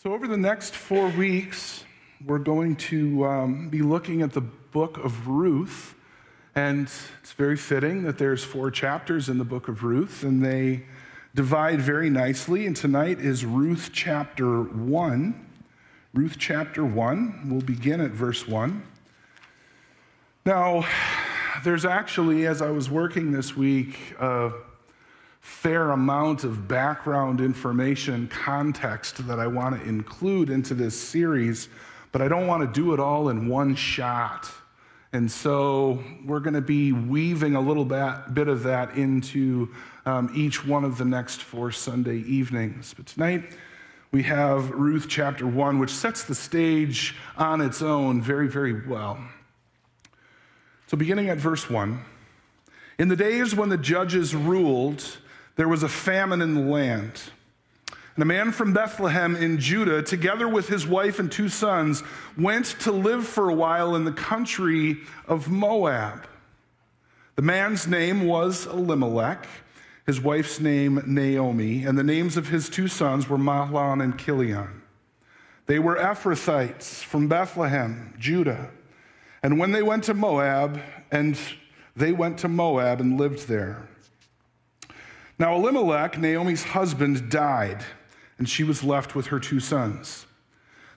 So over the next 4 weeks, we're going to be looking at the book of Ruth, and it's very fitting that there's 4 chapters in the book of Ruth, and they divide very nicely, and tonight is Ruth chapter 1. Ruth chapter 1, we'll begin at verse 1. Now, there's actually, as I was working this week, a fair amount of background information, context that I want to include into this series, but I don't want to do it all in one shot. And so we're going to be weaving a little bit of that into each one of the next 4 Sunday evenings. But tonight we have Ruth chapter 1, which sets the stage on its own very, very well. So beginning at verse 1, in the days when the judges ruled, there was a famine in the land. And a man from Bethlehem in Judah, together with his wife and 2 sons, went to live for a while in the country of Moab. The man's name was Elimelech, his wife's name Naomi, and the names of his 2 sons were Mahlon and Chilion. They were Ephrathites from Bethlehem, Judah. And when they went to Moab, and lived there. Now Elimelech, Naomi's husband, died, and she was left with her 2 sons.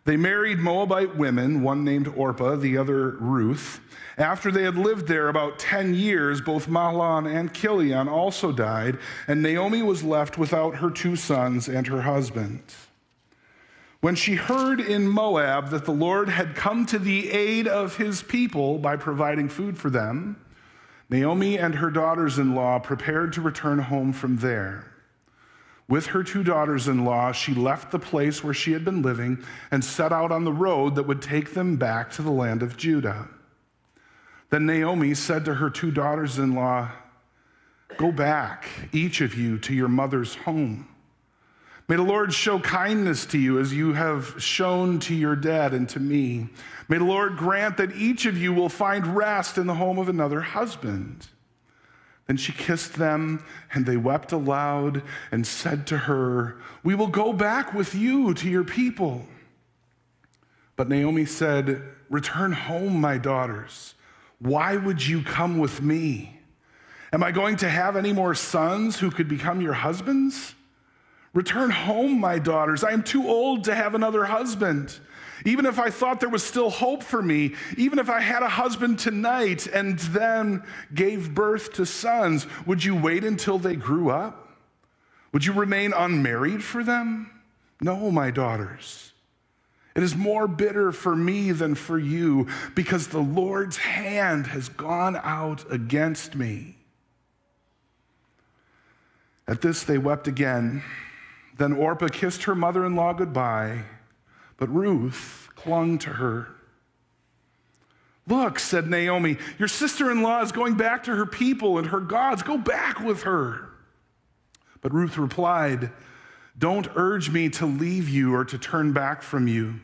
They married Moabite women, one named Orpah, the other Ruth. After they had lived there about 10 years, both Mahlon and Chilion also died, and Naomi was left without her 2 sons and her husband. When she heard in Moab that the Lord had come to the aid of his people by providing food for them, Naomi and her daughters-in-law prepared to return home from there. With her 2 daughters-in-law, she left the place where she had been living and set out on the road that would take them back to the land of Judah. Then Naomi said to her 2 daughters-in-law, "Go back, each of you, to your mother's home. May the Lord show kindness to you as you have shown to your dad and to me. May the Lord grant that each of you will find rest in the home of another husband." Then she kissed them, and they wept aloud and said to her, "We will go back with you to your people." But Naomi said, "Return home, my daughters. Why would you come with me? Am I going to have any more sons who could become your husbands? Return home, my daughters. I am too old to have another husband. Even if I thought there was still hope for me, even if I had a husband tonight and then gave birth to sons, would you wait until they grew up? Would you remain unmarried for them? No, my daughters. It is more bitter for me than for you, because the Lord's hand has gone out against me." At this they wept again. Then Orpah kissed her mother-in-law goodbye, but Ruth clung to her. "Look," said Naomi, "your sister-in-law is going back to her people and her gods. Go back with her." But Ruth replied, "Don't urge me to leave you or to turn back from you.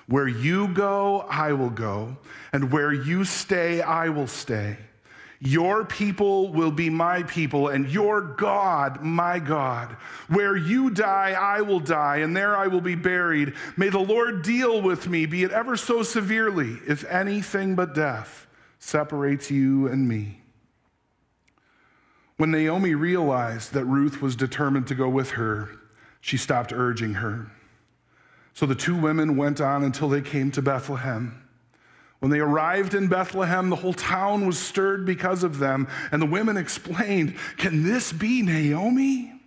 Where you go, I will go, and where you stay, I will stay. Your people will be my people, and your God, my God. Where you die, I will die, and there I will be buried. May the Lord deal with me, be it ever so severely, if anything but death separates you and me." When Naomi realized that Ruth was determined to go with her, she stopped urging her. So the 2 women went on until they came to Bethlehem. When they arrived in Bethlehem, the whole town was stirred because of them, and the women explained, "Can this be Naomi?"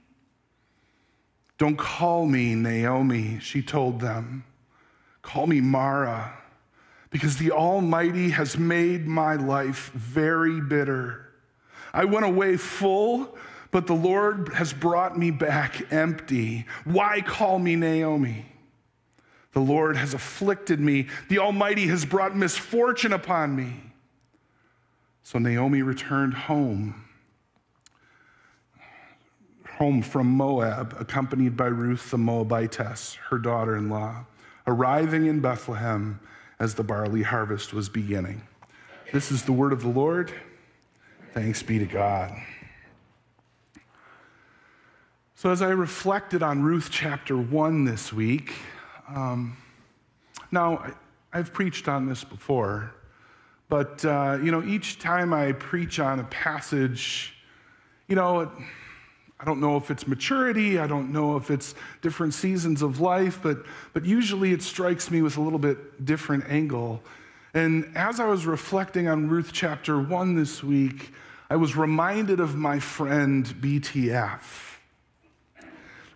"Don't call me Naomi," she told them. "Call me Mara, because the Almighty has made my life very bitter. I went away full, but the Lord has brought me back empty. Why call me Naomi? The Lord has afflicted me. The Almighty has brought misfortune upon me." So Naomi returned home from Moab, accompanied by Ruth the Moabitess, her daughter-in-law, arriving in Bethlehem as the barley harvest was beginning. This is the word of the Lord. Thanks be to God. So as I reflected on Ruth chapter 1 this week, Now, I've preached on this before, but, each time I preach on a passage, I don't know if it's maturity, I don't know if it's different seasons of life, but usually it strikes me with a little bit different angle. And as I was reflecting on Ruth chapter 1 this week, I was reminded of my friend BTF.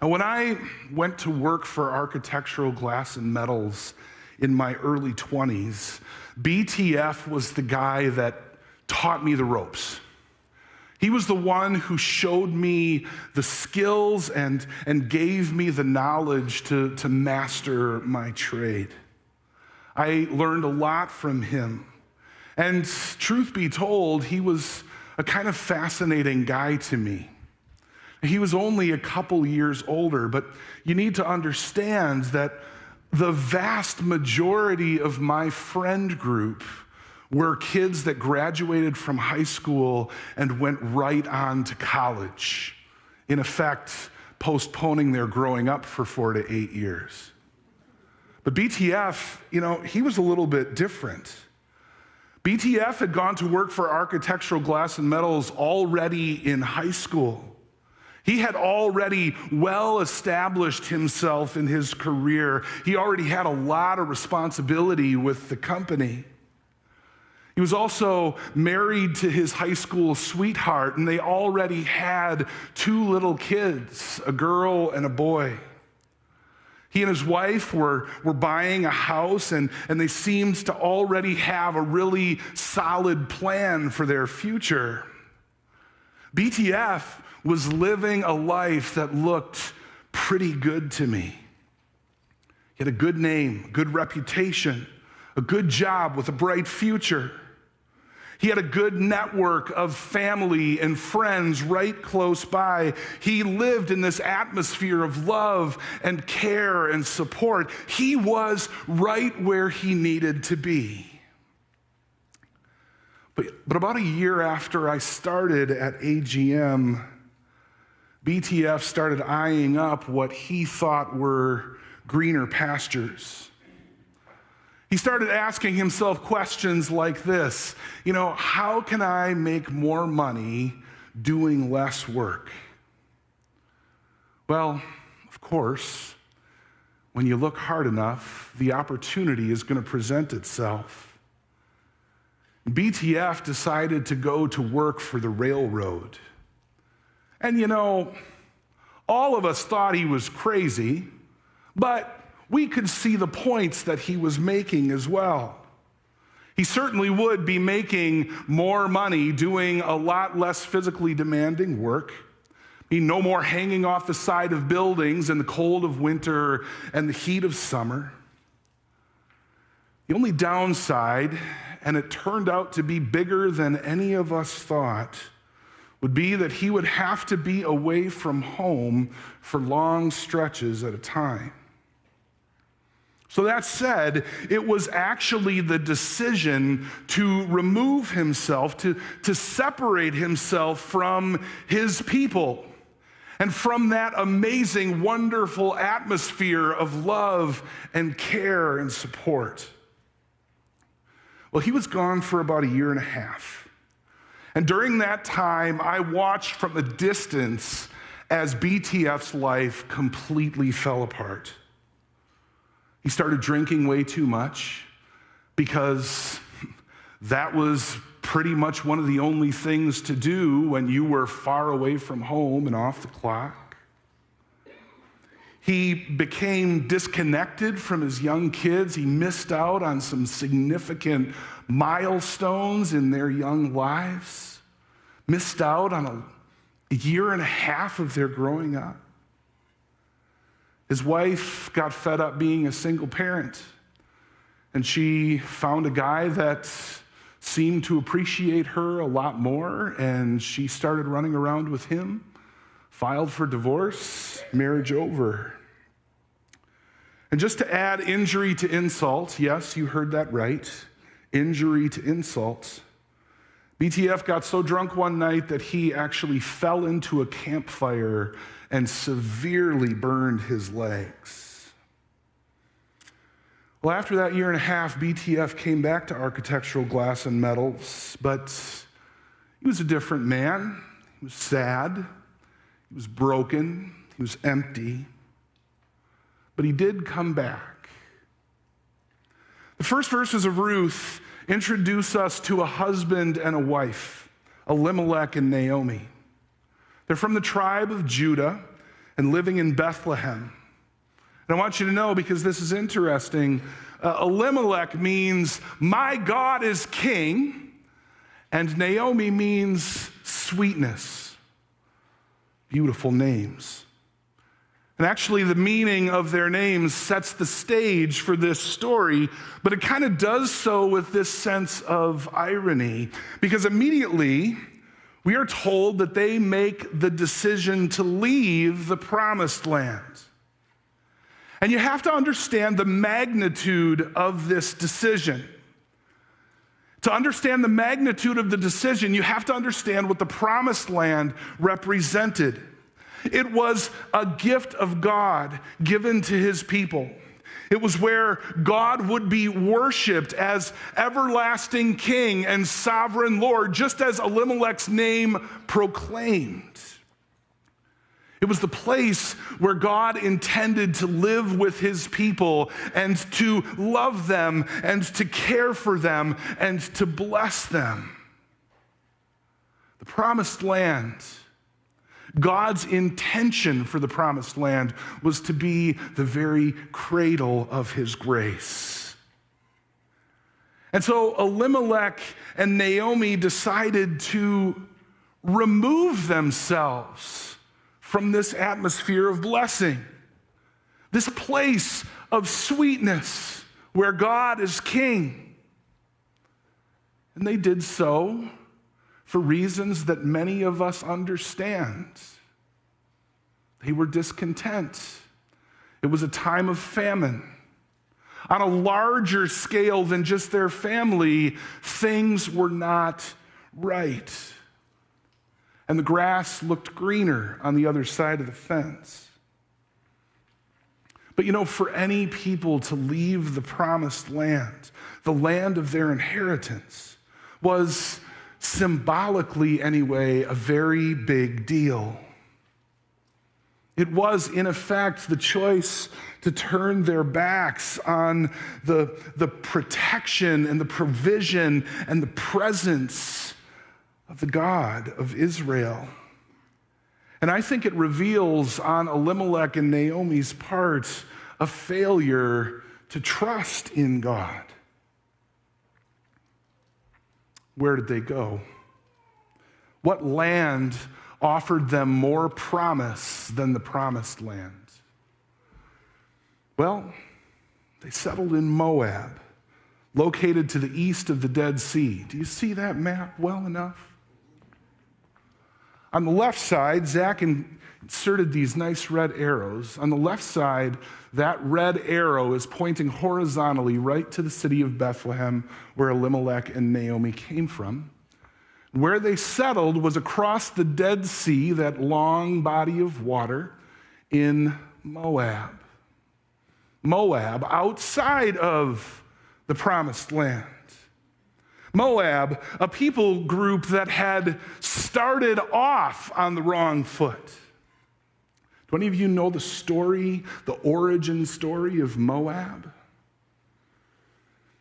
Now, when I went to work for Architectural Glass and Metals in my early 20s, BTF was the guy that taught me the ropes. He was the one who showed me the skills and gave me the knowledge to master my trade. I learned a lot from him. And truth be told, he was a kind of fascinating guy to me. He was only a couple years older, but you need to understand that the vast majority of my friend group were kids that graduated from high school and went right on to college, in effect, postponing their growing up for 4 to 8 years. But BTF, he was a little bit different. BTF had gone to work for Architectural Glass and Metals already in high school. He had already well established himself in his career. He already had a lot of responsibility with the company. He was also married to his high school sweetheart, and they already had 2 little kids, a girl and a boy. He and his wife were buying a house, and they seemed to already have a really solid plan for their future. BTF was living a life that looked pretty good to me. He had a good name, good reputation, a good job with a bright future. He had a good network of family and friends right close by. He lived in this atmosphere of love and care and support. He was right where he needed to be. But about a year after I started at AGM, BTF started eyeing up what he thought were greener pastures. He started asking himself questions like this, how can I make more money doing less work? Well, of course, when you look hard enough, the opportunity is going to present itself. BTF decided to go to work for the railroad. And all of us thought he was crazy, but we could see the points that he was making as well. He certainly would be making more money doing a lot less physically demanding work. No more hanging off the side of buildings in the cold of winter and the heat of summer. The only downside, and it turned out to be bigger than any of us thought, would be that he would have to be away from home for long stretches at a time. So that said, it was actually the decision to remove himself, to separate himself from his people and from that amazing, wonderful atmosphere of love and care and support. Well, he was gone for about a year and a half. And during that time, I watched from a distance as BTF's life completely fell apart. He started drinking way too much because that was pretty much one of the only things to do when you were far away from home and off the clock. He became disconnected from his young kids. He missed out on some significant milestones in their young lives, missed out on a year and a half of their growing up. His wife got fed up being a single parent, and she found a guy that seemed to appreciate her a lot more, and she started running around with him, filed for divorce, marriage over. And just to add injury to insult, yes, you heard that right, injury to insult, BTF got so drunk one night that he actually fell into a campfire and severely burned his legs. Well, after that year and a half, BTF came back to architectural glass and metals, but he was a different man. He was sad. He was broken. He was empty. But he did come back. The first verses of Ruth introduce us to a husband and a wife, Elimelech and Naomi. They're from the tribe of Judah and living in Bethlehem. And I want you to know, because this is interesting, Elimelech means, my God is king, and Naomi means sweetness. Beautiful names. And actually, the meaning of their names sets the stage for this story, but it kind of does so with this sense of irony, because immediately we are told that they make the decision to leave the promised land. And you have to understand the magnitude of this decision. To understand the magnitude of the decision, you have to understand what the promised land represented. It was a gift of God given to his people. It was where God would be worshiped as everlasting king and sovereign Lord, just as Elimelech's name proclaimed. It was the place where God intended to live with his people and to love them and to care for them and to bless them. The promised land, God's intention for the promised land was to be the very cradle of his grace. And so Elimelech and Naomi decided to remove themselves from this atmosphere of blessing, this place of sweetness where God is king. And they did so for reasons that many of us understand. They were discontent. It was a time of famine. On a larger scale than just their family, things were not right. And the grass looked greener on the other side of the fence. But for any people to leave the promised land, the land of their inheritance, was symbolically anyway a very big deal. It was, in effect, the choice to turn their backs on the protection and the provision and the presence of the God of Israel. And I think it reveals on Elimelech and Naomi's part a failure to trust in God. Where did they go? What land offered them more promise than the promised land? Well, they settled in Moab, located to the east of the Dead Sea. Do you see that map well enough? On the left side, Zach inserted these nice red arrows. On the left side, that red arrow is pointing horizontally right to the city of Bethlehem, where Elimelech and Naomi came from. Where they settled was across the Dead Sea, that long body of water, in Moab. Moab, outside of the promised land. Moab, a people group that had started off on the wrong foot. Do any of you know the story, the origin story of Moab?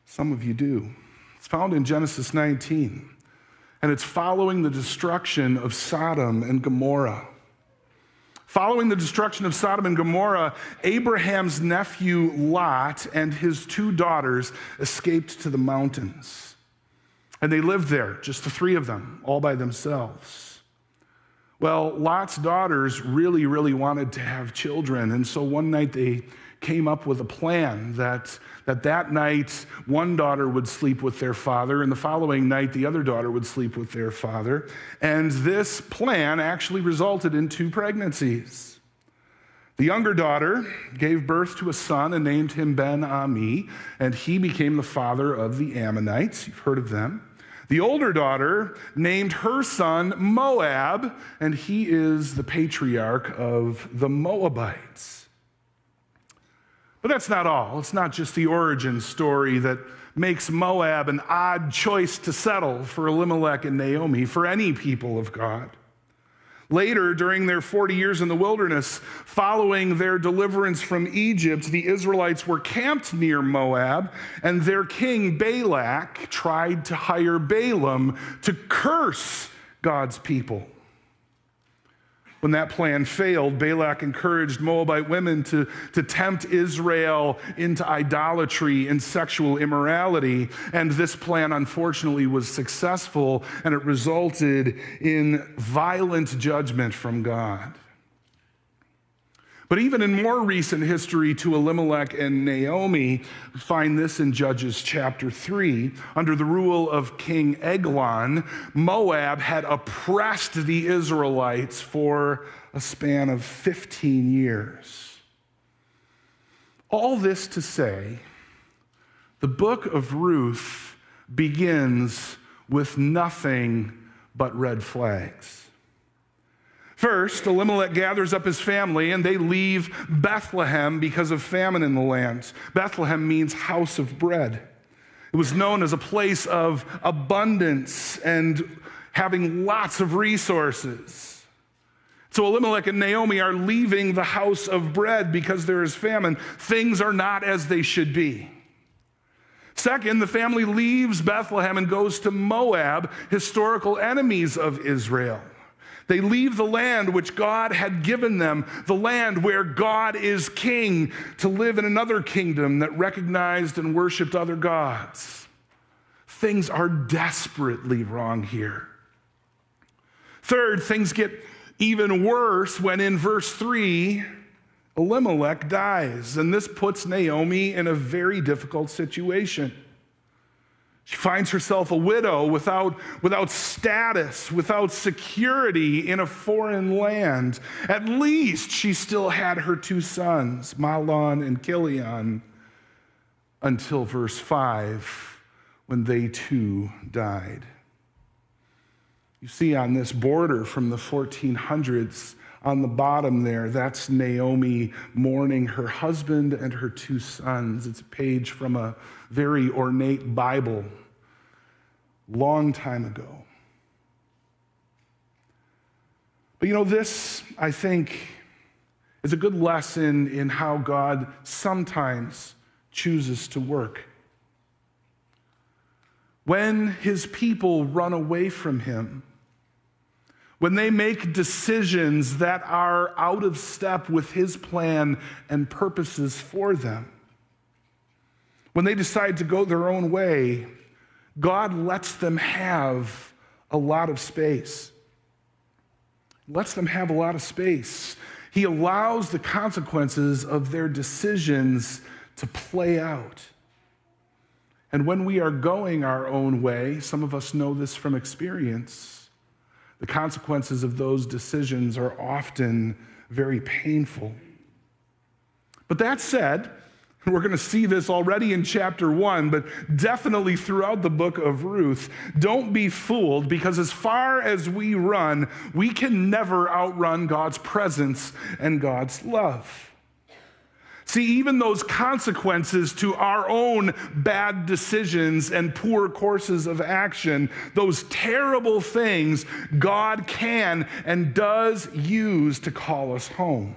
Some of you do. It's found in Genesis 19, and it's following the destruction of Sodom and Gomorrah. Following the destruction of Sodom and Gomorrah, Abraham's nephew Lot and his 2 daughters escaped to the mountains. And they lived there, just the 3 of them, all by themselves. Well, Lot's daughters really, really wanted to have children. And so one night they came up with a plan that night one daughter would sleep with their father, and the following night the other daughter would sleep with their father. And this plan actually resulted in 2 pregnancies. The younger daughter gave birth to a son and named him Ben-Ami, and he became the father of the Ammonites. You've heard of them. The older daughter named her son Moab, and he is the patriarch of the Moabites. But that's not all. It's not just the origin story that makes Moab an odd choice to settle for Elimelech and Naomi, for any people of God. Later, during their 40 years in the wilderness, following their deliverance from Egypt, the Israelites were camped near Moab, and their king Balak tried to hire Balaam to curse God's people. When that plan failed, Balak encouraged Moabite women to tempt Israel into idolatry and sexual immorality, and this plan unfortunately was successful, and it resulted in violent judgment from God. But even in more recent history to Elimelech and Naomi, we find this in Judges chapter 3. Under the rule of King Eglon, Moab had oppressed the Israelites for a span of 15 years. All this to say, the book of Ruth begins with nothing but red flags. First, Elimelech gathers up his family and they leave Bethlehem because of famine in the land. Bethlehem means house of bread. It was known as a place of abundance and having lots of resources. So Elimelech and Naomi are leaving the house of bread because there is famine. Things are not as they should be. Second, the family leaves Bethlehem and goes to Moab, historical enemies of Israel. They leave the land which God had given them, the land where God is king, to live in another kingdom that recognized and worshiped other gods. Things are desperately wrong here. Third, things get even worse when in verse 3, Elimelech dies, and this puts Naomi in a very difficult situation. She finds herself a widow without status, without security in a foreign land. At least she still had her two sons, Mahlon and Chilion, until verse 5, when they too died. You see on this border from the 1400s, on the bottom there, that's Naomi mourning her husband and her two sons. It's a page from a very ornate Bible, long time ago. But this, I think, is a good lesson in how God sometimes chooses to work. When his people run away from him, when they make decisions that are out of step with his plan and purposes for them, when they decide to go their own way, God lets them have a lot of space. Lets them have a lot of space. He allows the consequences of their decisions to play out. And when we are going our own way, some of us know this from experience, the consequences of those decisions are often very painful. But that said, we're going to see this already in chapter 1, but definitely throughout the book of Ruth, don't be fooled, because as far as we run, we can never outrun God's presence and God's love. See, even those consequences to our own bad decisions and poor courses of action, those terrible things, God can and does use to call us home.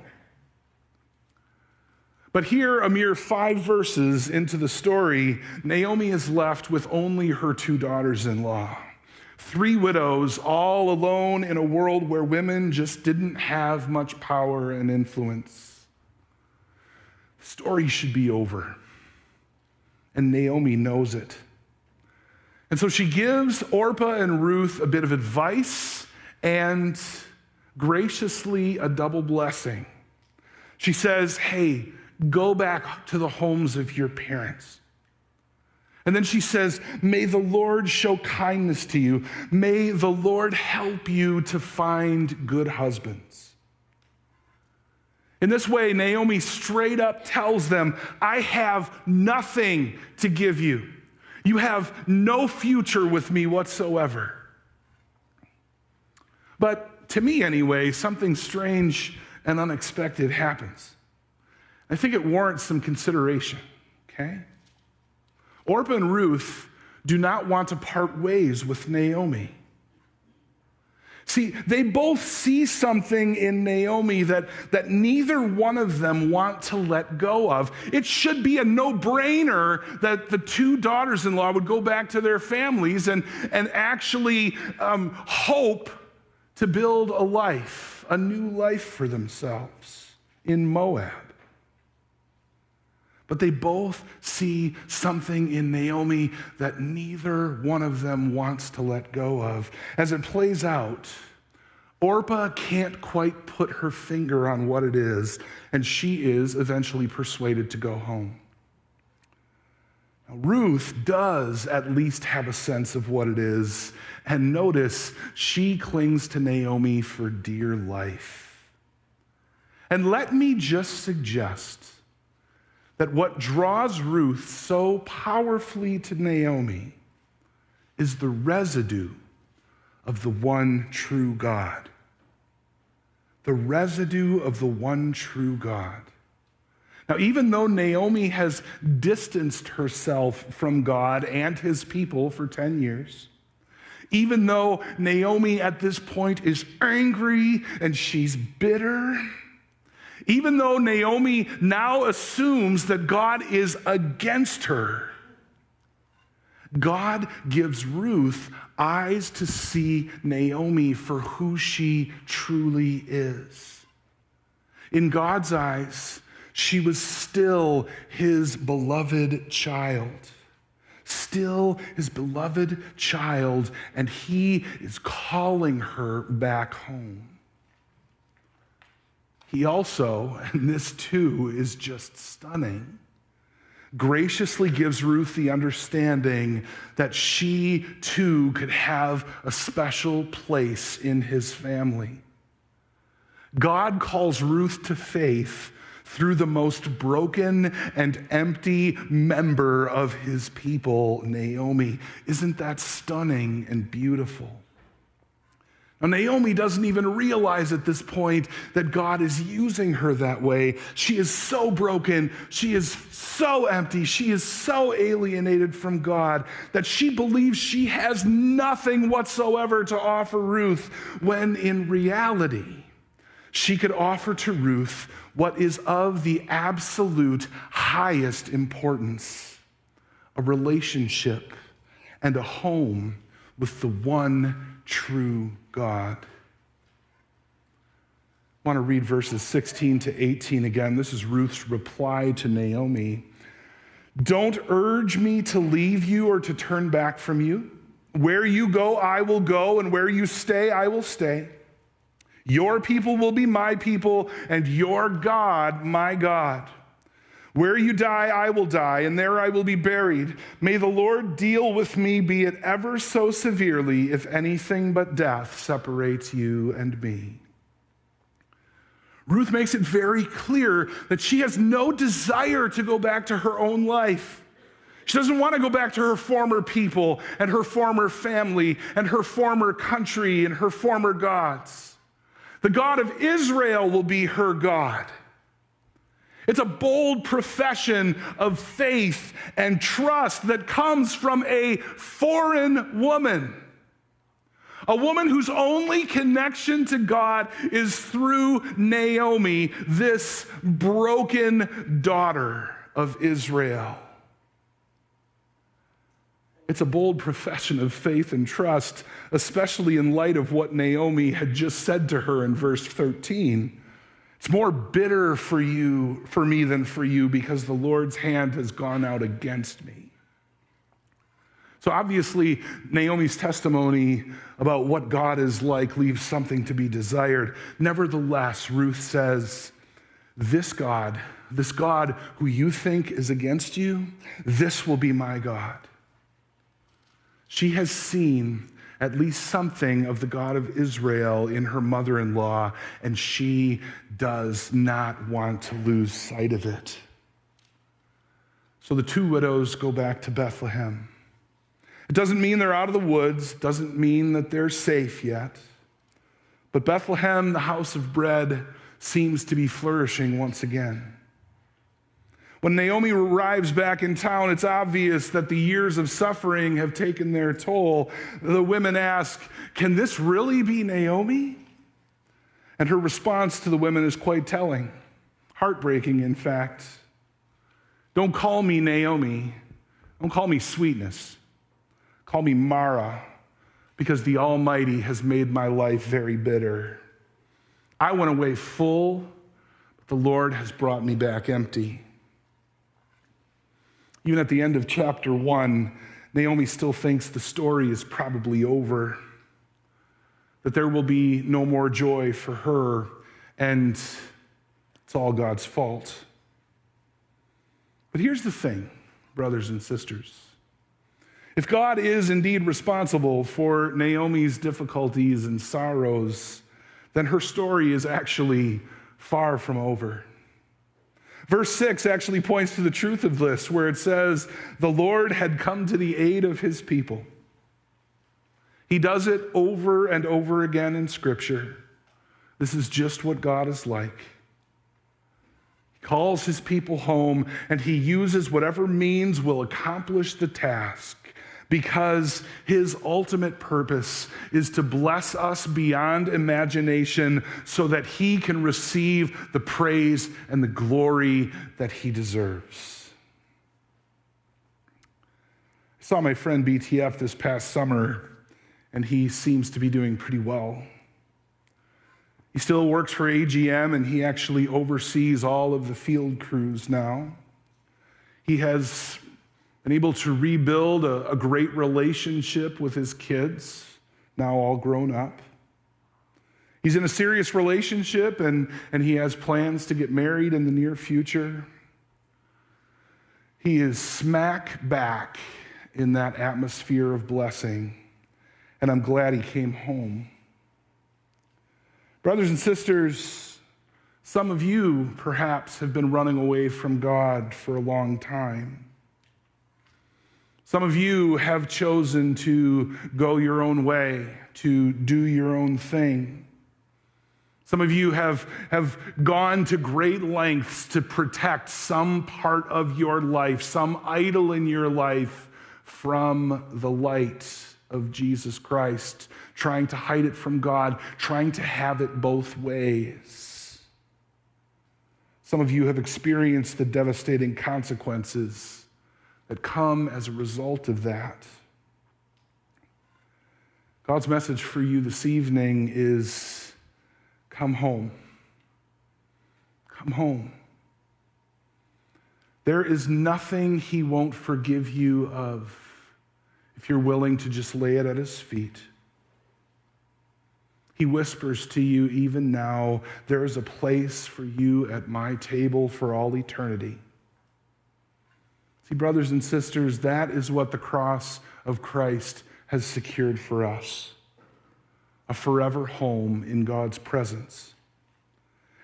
But here, a mere 5 verses into the story, Naomi is left with only her 2 daughters-in-law. 3 widows, all alone in a world where women just didn't have much power and influence. The story should be over, and Naomi knows it. And so she gives Orpah and Ruth a bit of advice and graciously a double blessing. She says, hey, go back to the homes of your parents. And then she says, may the Lord show kindness to you. May the Lord help you to find good husbands. In this way, Naomi straight up tells them, I have nothing to give you. You have no future with me whatsoever. But to me anyway, something strange and unexpected happens. I think it warrants some consideration, okay? Orpah and Ruth do not want to part ways with Naomi. See, they both see something in Naomi that neither one of them want to let go of. It should be a no-brainer that the two daughters-in-law would go back to their families and actually hope to build a new life for themselves in Moab. But they both see something in Naomi that neither one of them wants to let go of. As it plays out, Orpah can't quite put her finger on what it is, and she is eventually persuaded to go home. Now, Ruth does at least have a sense of what it is, and notice she clings to Naomi for dear life. And let me just suggest that what draws Ruth so powerfully to Naomi is the residue of the one true God. The residue of the one true God. Now, even though Naomi has distanced herself from God and his people for 10 years, even though Naomi at this point is angry and she's bitter, even though Naomi now assumes that God is against her, God gives Ruth eyes to see Naomi for who she truly is. In God's eyes, she was still his beloved child. Still his beloved child, and he is calling her back home. He also, and this too is just stunning, graciously gives Ruth the understanding that she too could have a special place in his family. God calls Ruth to faith through the most broken and empty member of his people, Naomi. Isn't that stunning and beautiful? Now, Naomi doesn't even realize at this point that God is using her that way. She is so broken, she is so empty, she is so alienated from God that she believes she has nothing whatsoever to offer Ruth, when in reality, she could offer to Ruth what is of the absolute highest importance: a relationship and a home with the one true God. I want to read verses 16 to 18 again. This is Ruth's reply to Naomi. Don't urge me to leave you or to turn back from you. Where you go, I will go, and where you stay, I will stay. Your people will be my people, and your God, my God. Where you die, I will die, and there I will be buried. May the Lord deal with me, be it ever so severely, if anything but death separates you and me. Ruth makes it very clear that she has no desire to go back to her own life. She doesn't want to go back to her former people and her former family and her former country and her former gods. The God of Israel will be her God. It's a bold profession of faith and trust that comes from a foreign woman. A woman whose only connection to God is through Naomi, this broken daughter of Israel. It's a bold profession of faith and trust, especially in light of what Naomi had just said to her in verse 13. It's more bitter for me than for you, because the Lord's hand has gone out against me. So obviously, Naomi's testimony about what God is like leaves something to be desired. Nevertheless, Ruth says, this God who you think is against you, this will be my God. She has seen at least something of the God of Israel in her mother-in-law, and she does not want to lose sight of it. So the two widows go back to Bethlehem. It doesn't mean they're out of the woods, doesn't mean that they're safe yet. But Bethlehem, the house of bread, seems to be flourishing once again. When Naomi arrives back in town, it's obvious that the years of suffering have taken their toll. The women ask, "Can this really be Naomi?" And her response to the women is quite telling, heartbreaking, in fact. "Don't call me Naomi. Don't call me sweetness. Call me Mara, because the Almighty has made my life very bitter. I went away full, but the Lord has brought me back empty." Even at the end of chapter 1, Naomi still thinks the story is probably over, that there will be no more joy for her, and it's all God's fault. But here's the thing, brothers and sisters. If God is indeed responsible for Naomi's difficulties and sorrows, then her story is actually far from over. Verse 6 actually points to the truth of this, where it says, the Lord had come to the aid of his people. He does it over and over again in Scripture. This is just what God is like. He calls his people home, and he uses whatever means will accomplish the task, because his ultimate purpose is to bless us beyond imagination so that he can receive the praise and the glory that he deserves. I saw my friend BTF this past summer, and he seems to be doing pretty well. He still works for AGM, and he actually oversees all of the field crews now. He has been able to rebuild a great relationship with his kids, now all grown up. He's in a serious relationship, and he has plans to get married in the near future. He is smack back in that atmosphere of blessing, and I'm glad he came home. Brothers and sisters, some of you perhaps have been running away from God for a long time. Some of you have chosen to go your own way, to do your own thing. Some of you have gone to great lengths to protect some part of your life, some idol in your life from the light of Jesus Christ, trying to hide it from God, trying to have it both ways. Some of you have experienced the devastating consequences that come as a result of that. God's message for you this evening is, come home. Come home. There is nothing he won't forgive you of if you're willing to just lay it at his feet. He whispers to you even now, there is a place for you at my table for all eternity. See, brothers and sisters, that is what the cross of Christ has secured for us, a forever home in God's presence.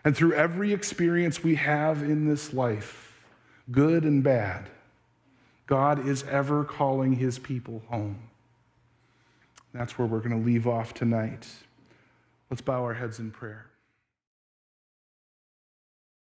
And through every experience we have in this life, good and bad, God is ever calling his people home. That's where we're going to leave off tonight. Let's bow our heads in prayer.